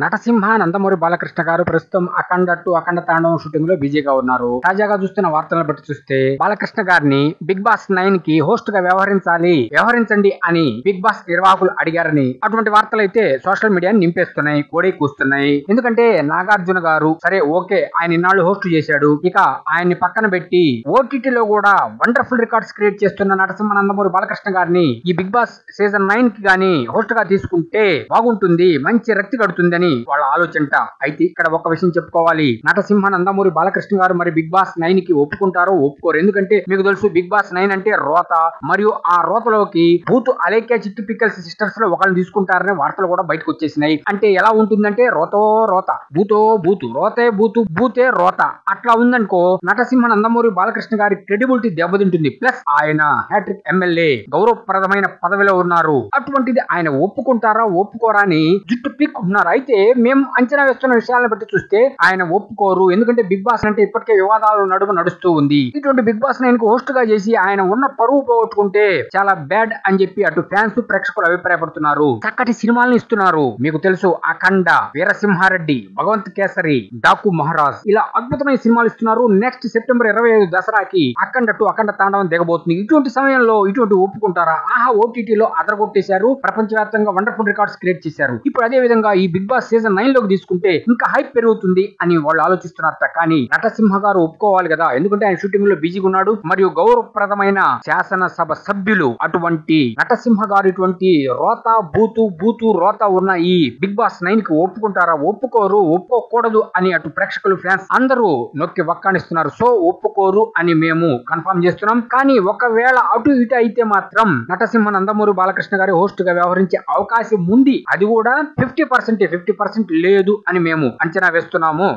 నటసింహ నందమూరి బాలకృష్ణ గారు ప్రస్తుతం అఖండ 2 అఖండ తాండవం షూటింగ్ లో బిజీగా ఉన్నారు. తాజాగా చూస్తున్న వార్తలను బట్టి చూస్తే బాలకృష్ణ గారిని బిగ్ బాస్ 9 కి హోస్ట్ గా వ్యవహరించండి అని బిగ్ బాస్ నిర్వాహకులు అడిగారని అటువంటి వార్తలు అయితే సోషల్ మీడియాని నింపేస్తున్నాయి, కోడి కూస్తున్నాయి. ఎందుకంటే నాగార్జున గారు సరే ఓకే ఆయన ఇన్నాళ్ళు హోస్ట్ చేశాడు, ఇక ఆయన్ని పక్కన పెట్టి ఓటీటీలో కూడా వండర్ఫుల్ రికార్డ్స్ క్రియేట్ చేస్తున్న నటసింహ నందమూరి బాలకృష్ణ గారిని ఈ బిగ్ బాస్ సీజన్ 9 కి గానీ హోస్ట్ గా తీసుకుంటే బాగుంటుంది, మంచి రక్తి కడుతుందని వాళ్ళ ఆలోచన. అయితే ఇక్కడ ఒక విషయం చెప్పుకోవాలి, నటసింహ నందమూరి బాలకృష్ణ గారు మరి బిగ్ బాస్ 9 కి ఒప్పుకుంటారో ఒప్పుకోరు. ఎందుకంటే మీకు తెలుసు బిగ్ బాస్ 9 అంటే రోత, మరియు ఆ రోతలోకి భూతు అలేఖ్య చిట్టి పిక్కల్స్ సిస్టర్స్ లో ఒకరిని తీసుకుంటారనే వార్తలు కూడా బయటకు వచ్చేసినాయి. అంటే ఎలా ఉంటుందంటే రోతో రోత, భూతో భూతు, రోతే భూతు, భూతే రోత అట్లా ఉందనుకో నటసింహ నందమూరి బాలకృష్ణ గారి క్రెడిబిలిటీ దెబ్బతింటుంది. ప్లస్ ఆయన హ్యాట్రిక్ ఎమ్మెల్యే గౌరవప్రదమైన పదవిలో ఉన్నారు. అటువంటిది ఆయన ఒప్పుకుంటారా ఒప్పుకోరా అని జుట్టు పీక్కుంటున్నారు. అయితే మేము అంచనా వేస్తున్న విషయాలను బట్టి చూస్తే ఆయన ఒప్పుకోరు. ఎందుకంటే బిగ్ బాస్ అంటే ఇప్పటికే వివాదాలు నడుస్తూ ఉంది. ఇటువంటి బిగ్ బాస్ 9 కు హోస్ట్ గా చేసి ఆయన ఉన్న పరువు పోగొట్టుకుంటే చాలా బ్యాడ్ అని చెప్పి అటు ఫ్యాన్స్ ప్రేక్షకులు అభిప్రాయపడుతున్నారు. చక్కటి సినిమాలను ఇస్తున్నారు. మీకు తెలుసు అఖండ, వీరసింహారెడ్డి, భగవంత్ కేసరి, డాకు మహారాజ్ ఇలా అద్భుతమైన సినిమాలు ఇస్తున్నారు. నెక్స్ట్ సెప్టెంబర్ 25 దసరాకి అఖండ 2 అఖండ తాండవం దిగబోతుంది. ఇటువంటి సమయంలో ఇటువంటి ఒప్పుకుంటారా? ఆహా ఓటీటీలో అదరగొట్టేశారు, ప్రపంచవ్యాప్తంగా వండర్ఫుల్ రికార్డ్స్ క్రియేట్ చేశారు. ఇప్పుడు అదే విధంగా ఈ బిగ్ బాస్ సీజన్ 9 లోకి తీసుకుంటే ఇంకా హైప్ పెరుగుతుంది అని వాళ్ళు ఆలోచిస్తున్నారట. కానీ నటసింహ గారు ఒప్పుకోవాలి కదా, ఎందుకంటే ఆయన షూటింగ్ లో బిజీగా ఉన్నాడు. మరియు గౌరవప్రదమైన శాసనసభ సభ్యులు అటువంటి నటసింహ గారు ఇటువంటి రోత బూతు రోత ఉన్న ఈ బిగ్ బాస్ 9 కి ఒప్పుకుంటారా? ఒప్పుకోరు, ఒప్పుకోకూడదు అని అటు ప్రేక్షకులు ఫ్యాన్స్ అందరూ నొక్కి వక్కానిస్తున్నారు. సో ఒప్పుకోరు అని మేము కన్ఫర్మ్ చేస్తున్నాం. కానీ ఒకవేళ అటు ఇటు అయితే మాత్రం నటసింహ నందమూరి బాలకృష్ణ గారి హోస్ట్ గా వ్యవహరించే అవకాశం ఉంది. అది కూడా 50% లేదు అని మేము అంచనా వేస్తున్నాము.